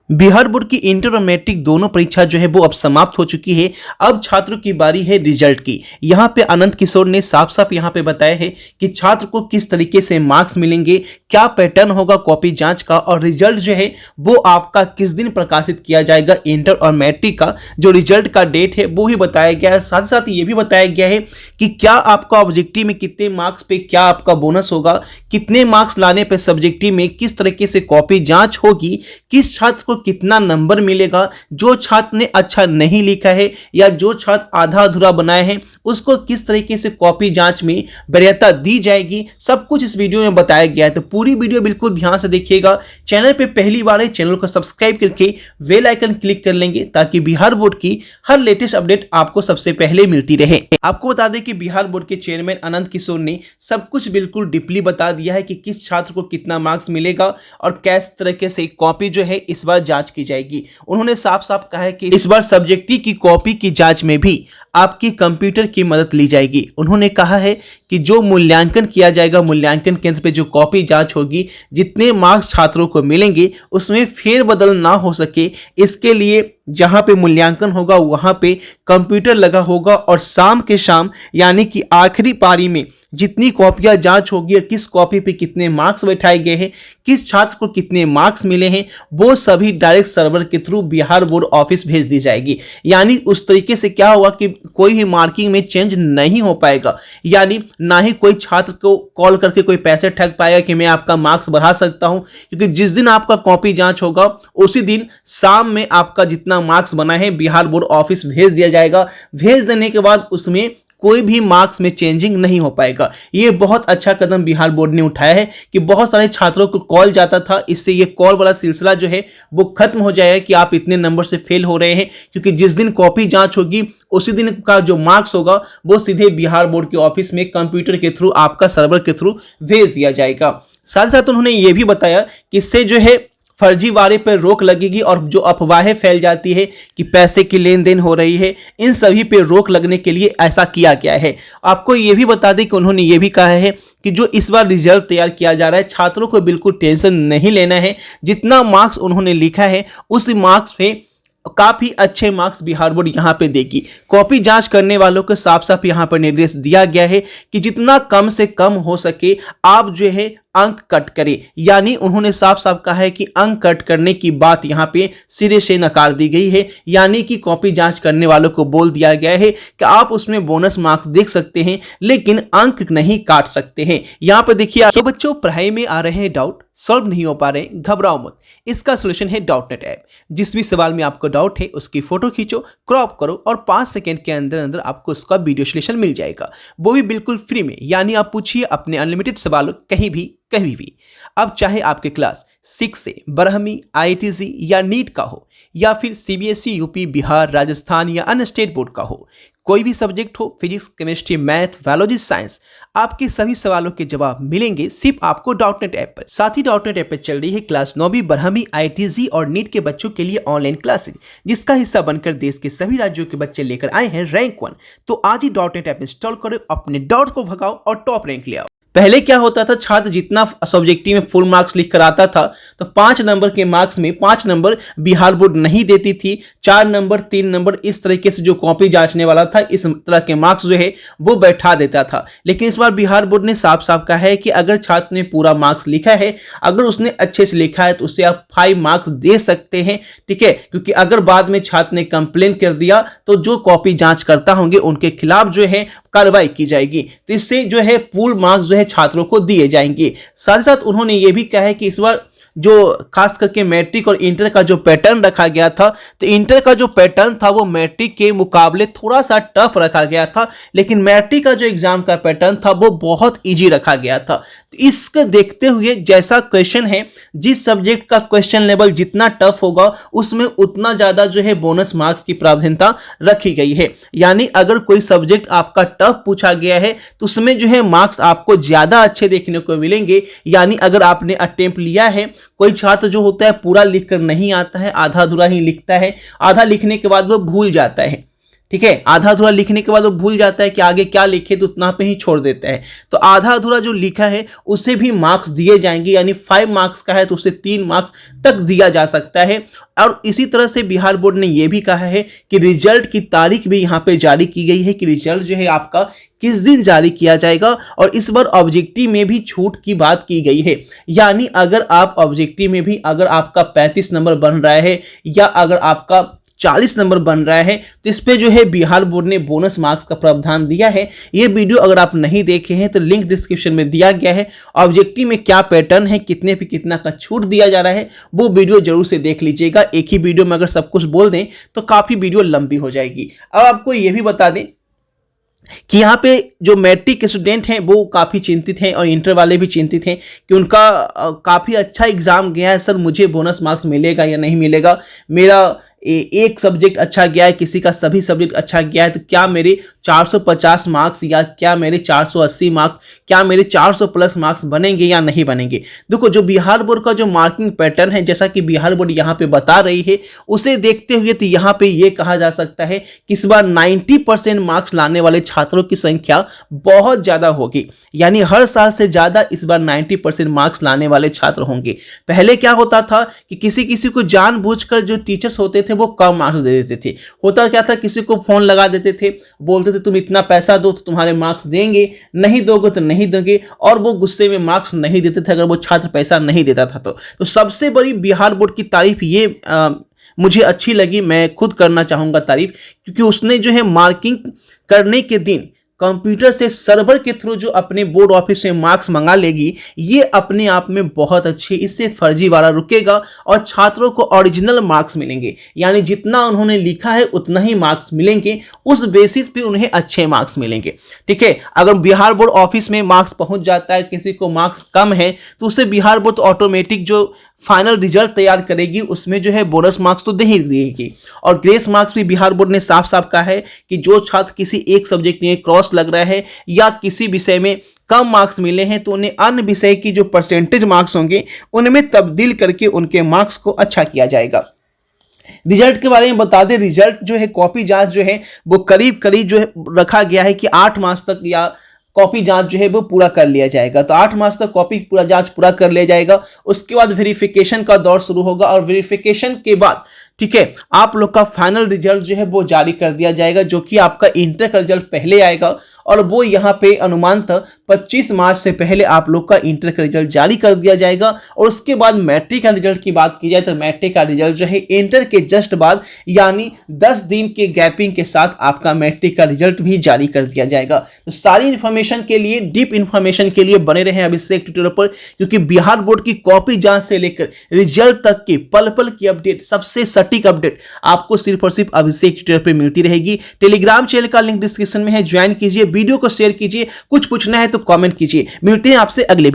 Bihar board की inter और matric दोनों परीक्षा जो है वो अब समाप्त हो चुकी है। अब छात्रों की बारी है रिजल्ट की। यहाँ पे अनंत किशोर ने साफ साफ यहाँ पे बताया है कि छात्र को किस तरीके से मार्क्स मिलेंगे, क्या पैटर्न होगा कॉपी जांच का, और रिजल्ट जो है वो आपका किस दिन प्रकाशित किया जाएगा। इंटर और मैट्रिक का जो रिजल्ट का डेट है वो ही बताया गया है। साथ साथ ये भी बताया गया है कि क्या आपका ऑब्जेक्टिव में कितने मार्क्स पे क्या आपका बोनस होगा, कितने मार्क्स लाने पे सब्जेक्टिव में किस तरीके से कॉपी जांच होगी, किस छात्र को कितना नंबर मिलेगा, जो छात्र ने अच्छा नहीं लिखा है या जो छात्र आधा अधूरा बनाए हैं उसको किस तरीके से कॉपी जांच में वरीयता दी जाएगी, सब कुछ इस वीडियो में बताया गया है। तो पूरी वीडियो बिल्कुल ध्यान से देखिएगा। चैनल पे पहली बार है, चैनल को सब्सक्राइब करके बेल आइकन क्लिक कर लेंगे ताकि बिहार बोर्ड की हर लेटेस्ट अपडेट आपको सबसे पहले मिलती रहे। आपको बता दें कि बिहार बोर्ड के चेयरमैन अनंत किशोर ने सब कुछ बिल्कुल डीपली बता दिया है कि किस छात्र को कितना मार्क्स मिलेगा और किस तरीके से कॉपी जो है इस बार जांच की जाएगी। उन्होंने साफ साफ कहा है कि इस बार सब्जेक्टिव की कॉपी की जांच में भी आपकी कंप्यूटर की मदद ली जाएगी। उन्होंने कहा है कि जो मूल्यांकन किया जाएगा, मूल्यांकन केंद्र पे जो कॉपी जांच होगी, जितने मार्क्स छात्रों को मिलेंगे उसमें फेरबदल ना हो सके, इसके लिए जहां पे मूल्यांकन होगा वहां पे कंप्यूटर लगा होगा और शाम के शाम यानी कि आखिरी पारी में जितनी कॉपियां जांच होगी और किस कॉपी पे कितने मार्क्स बैठाए गए हैं, किस छात्र को कितने मार्क्स मिले हैं, वो सभी डायरेक्ट सर्वर के थ्रू बिहार बोर्ड ऑफिस भेज दी जाएगी। यानी उस तरीके से क्या होगा कि कोई भी मार्किंग में चेंज नहीं हो पाएगा, यानी ना ही कोई छात्र को कॉल करके कोई पैसे ठग पाएगा कि मैं आपका मार्क्स बढ़ा सकता हूं, क्योंकि जिस दिन आपका कॉपी जांच होगा उसी दिन शाम में आपका जितना मार्क्स बना है बिहार बोर्ड ऑफिस भेज दिया जाएगा। भेज देने के बाद उसमें कोई भी मार्क्स में चेंजिंग नहीं हो पाएगा। ये बहुत अच्छा कदम बिहार बोर्ड ने उठाया है कि बहुत सारे छात्रों को कॉल जाता था, इससे ये कॉल वाला सिलसिला जो है वो खत्म हो जाएगा कि आप इतने नंबर से फेल हो रहे हैं, क्योंकि जिस दिन कॉपी जांच होगी उसी दिन का जो मार्क्स होगा वो सीधे बिहार बोर्ड के ऑफिस में कंप्यूटर के थ्रू आपका सर्वर के थ्रू भेज दिया जाएगा। साथ साथ उन्होंने ये भी बताया कि इससे जो है फर्जीवाड़े पर रोक लगेगी और जो अफवाहें फैल जाती है कि पैसे की लेन देन हो रही है, इन सभी पे रोक लगने के लिए ऐसा किया गया है। आपको ये भी बता दें कि उन्होंने ये भी कहा है कि जो इस बार रिजल्ट तैयार किया जा रहा है, छात्रों को बिल्कुल टेंशन नहीं लेना है। जितना मार्क्स उन्होंने लिखा है उस मार्क्स पे काफी अच्छे मार्क्स बिहार बोर्ड यहां पे देगी। कॉपी जांच करने वालों को साफ साफ यहां पर निर्देश दिया गया है कि जितना कम से कम हो सके आप जो है अंक कट करें। यानी उन्होंने साफ साफ कहा है कि अंक कट करने की बात यहां पे सिरे से नकार दी गई है। यानी कि कॉपी जांच करने वालों को बोल दिया गया है कि आप उसमें बोनस मार्क्स देख सकते हैं लेकिन अंक नहीं काट सकते हैं। यहां पे देखिए तो बच्चों, पढ़ाई में आ रहे हैं डाउट, सॉल्व नहीं हो पा रहे, घबराओ मत। इसका सोल्यूशन है डॉटनेट ऐप। जिस भी सवाल में आपको डाउट है उसकी फोटो खींचो, क्रॉप करो और 5 सेकंड के अंदर अंदर आपको उसका वीडियो सोल्यूशन मिल जाएगा, वो भी बिल्कुल फ्री में। यानी आप पूछिए अपने अनलिमिटेड सवालों कहीं भी। अब चाहे आपके क्लास 6 से ब्रह्मी, आईआईटी या नीट का हो या फिर सीबीएसई, यूपी, बिहार, राजस्थान या अन्य स्टेट बोर्ड का हो, कोई भी सब्जेक्ट हो, physics, chemistry, math, biology, science, आपके सभी सवालों के जवाब मिलेंगे सिर्फ आपको डॉटनेट ऐप पर। साथ ही डॉटनेट ऐप पर चल रही है क्लास 9वीं, ब्रह्मी, आईआईटी और नीट के बच्चों के लिए ऑनलाइन क्लासेज, जिसका हिस्सा बनकर देश के सभी राज्यों के बच्चे लेकर आए हैं रैंक 1। तो आज ही डॉटनेट ऐप इंस्टॉल करो, अपने डाउट को भगाओ और टॉप रैंक ले आओ। पहले क्या होता था, छात्र जितना सब्जेक्टिव में फुल मार्क्स लिख कर आता था तो 5 नंबर के मार्क्स में 5 नंबर बिहार बोर्ड नहीं देती थी, 4 नंबर 3 नंबर इस तरीके से जो कॉपी जांचने वाला था इस तरह के मार्क्स जो है वो बैठा देता था। लेकिन इस बार बिहार बोर्ड ने साफ साफ कहा है कि अगर छात्र ने पूरा मार्क्स लिखा है, अगर उसने अच्छे से लिखा है तो उससे आप 5 मार्क्स दे सकते हैं, ठीक है। क्योंकि अगर बाद में छात्र ने कंप्लेन कर दिया तो जो कॉपी जांच करता होंगे उनके खिलाफ जो है कार्रवाई की जाएगी। तो इससे जो है फुल मार्क्स जो है छात्रों को दिए जाएंगे। साथ साथ उन्होंने ये भी कहा है कि इस बार जो खास करके मैट्रिक और इंटर का जो पैटर्न रखा गया था, तो इंटर का जो पैटर्न था वो मैट्रिक के मुकाबले थोड़ा सा टफ रखा गया था, लेकिन मैट्रिक का जो एग्जाम का पैटर्न था वो बहुत इजी रखा गया था। तो इसको देखते हुए जैसा क्वेश्चन है, जिस सब्जेक्ट का क्वेश्चन लेवल जितना टफ होगा उसमें उतना ज्यादा जो है बोनस मार्क्स की प्रावधानता रखी गई है। यानी अगर कोई सब्जेक्ट आपका टफ पूछा गया है तो उसमें जो है मार्क्स आपको ज्यादा अच्छे देखने को मिलेंगे। यानी अगर आपने अटेम्प्ट लिया है, कोई छात्र जो होता है पूरा लिखकर नहीं आता है, आधा अधूरा ही लिखता है, आधा लिखने के बाद वो भूल जाता है, ठीक है, आधा अधूरा लिखने के बाद वो भूल जाता है कि आगे क्या लिखे, तो उतना पे ही छोड़ देता है। तो आधा अधूरा जो लिखा है उसे भी मार्क्स दिए जाएंगे, यानी 5 मार्क्स का है तो उसे 3 मार्क्स तक दिया जा सकता है। और इसी तरह से बिहार बोर्ड ने यह भी कहा है कि रिजल्ट की तारीख भी यहाँ पे जारी की गई है कि रिजल्ट जो है आपका किस दिन जारी किया जाएगा। और इस बार ऑब्जेक्टिव में भी छूट की बात की गई है, यानी अगर आप ऑब्जेक्टिव में भी अगर आपका 35 नंबर बन रहा है या अगर आपका 40 नंबर बन रहा है तो इस पे जो है बिहार बोर्ड ने बोनस मार्क्स का प्रावधान दिया है। ये वीडियो अगर आप नहीं देखे हैं तो लिंक डिस्क्रिप्शन में दिया गया है। ऑब्जेक्टिव में क्या पैटर्न है, कितने पे कितना का छूट दिया जा रहा है, वो वीडियो जरूर से देख लीजिएगा। एक ही वीडियो में अगर सब कुछ बोल दें तो काफ़ी वीडियो लंबी हो जाएगी। अब आपको ये भी बता दें कि यहाँ पे जो मैट्रिक के स्टूडेंट हैं वो काफ़ी चिंतित हैं और इंटर वाले भी चिंतित हैं कि उनका काफ़ी अच्छा एग्जाम गया है, सर मुझे बोनस मार्क्स मिलेगा या नहीं मिलेगा। मेरा एक सब्जेक्ट अच्छा गया है, किसी का सभी सब्जेक्ट अच्छा गया है, तो क्या मेरे 450 मार्क्स या क्या मेरे 480 मार्क्स, क्या मेरे 400 प्लस मार्क्स बनेंगे या नहीं बनेंगे। देखो जो बिहार बोर्ड का जो मार्किंग पैटर्न है, जैसा कि बिहार बोर्ड यहाँ पे बता रही है, उसे देखते हुए तो यहाँ पे ये कहा जा सकता है कि इस बार 90% मार्क्स लाने वाले छात्रों की संख्या बहुत ज़्यादा होगी, यानी हर साल से ज़्यादा इस बार 90% मार्क्स लाने वाले छात्र होंगे। पहले क्या होता था कि किसी किसी को जानबूझकर जो टीचर्स होते थे वो कम मार्क्स दे देते थे। होता क्या था, किसी को फोन लगा देते थे, बोलते थे तुम इतना पैसा दो तो तुम्हारे मार्क्स देंगे, नहीं दोगे तो नहीं देंगे, और वो गुस्से में मार्क्स नहीं देते थे अगर वो छात्र पैसा नहीं देता था। तो सबसे बड़ी बिहार बोर्ड की तारीफ ये मुझे अच्छी लगी, मैं खुद करना चाहूँगा तारीफ, क्योंकि उसने जो है मार्किंग करने के दिन कंप्यूटर से सर्वर के थ्रू जो अपने बोर्ड ऑफिस से मार्क्स मंगा लेगी, ये अपने आप में बहुत अच्छे, इससे फर्जीवाड़ा रुकेगा और छात्रों को ओरिजिनल मार्क्स मिलेंगे, यानी जितना उन्होंने लिखा है उतना ही मार्क्स मिलेंगे, उस बेसिस पे उन्हें अच्छे मार्क्स मिलेंगे। ठीक है, अगर बिहार बोर्ड ऑफिस में मार्क्स पहुंच जाता है, किसी को मार्क्स कम है, तो उसे बिहार बोर्ड ऑटोमेटिक जो फाइनल रिजल्ट तैयार करेगी उसमें जो है बोनस मार्क्स तो दे ही देगी। और ग्रेस मार्क्स भी बिहार बोर्ड ने साफ साफ कहा है कि जो छात्र किसी एक सब्जेक्ट में क्रॉस लग रहा है या किसी विषय में कम मार्क्स मिले हैं तो उन्हें अन्य विषय की जो परसेंटेज मार्क्स होंगे उनमें तब्दील करके उनके मार्क्स को अच्छा किया जाएगा। रिजल्ट के बारे में बता दें, रिजल्ट जो है कॉपी जांच जो है वो करीब करीब जो है रखा गया है कि 8 मास तक या कॉपी जांच जो है वो पूरा कर लिया जाएगा। तो 8 मास तक कॉपी पूरा जांच पूरा कर लिया जाएगा। उसके बाद वेरिफिकेशन का दौर शुरू होगा और वेरिफिकेशन के बाद ठीक है आप लोग का फाइनल रिजल्ट जो है वो जारी कर दिया जाएगा, जो कि आपका इंटर का रिजल्ट पहले आएगा और वो यहाँ पे अनुमानतः 25 मार्च से पहले आप लोग का इंटर का रिजल्ट जारी कर दिया जाएगा। और उसके बाद मैट्रिक का रिजल्ट की बात की जाए तो मैट्रिक का रिजल्ट जो है इंटर के जस्ट बाद यानी 10 दिन के गैपिंग के साथ आपका मैट्रिक का रिजल्ट भी जारी कर दिया जाएगा। तो सारी इन्फॉर्मेशन के लिए, डीप इन्फॉर्मेशन के लिए बने रहे अभिषेक ट्यूटोरियल पर, क्योंकि बिहार बोर्ड की कॉपी जांच से लेकर रिजल्ट तक के पल पल की अपडेट, सबसे सटीक अपडेट आपको सिर्फ और सिर्फ अभिषेक ट्यूटोरियल पर मिलती रहेगी। टेलीग्राम चैनल का लिंक डिस्क्रिप्शन में है, ज्वाइन कीजिए, वीडियो को शेयर कीजिए, कुछ पूछना है तो कमेंट कीजिए। मिलते हैं आपसे अगले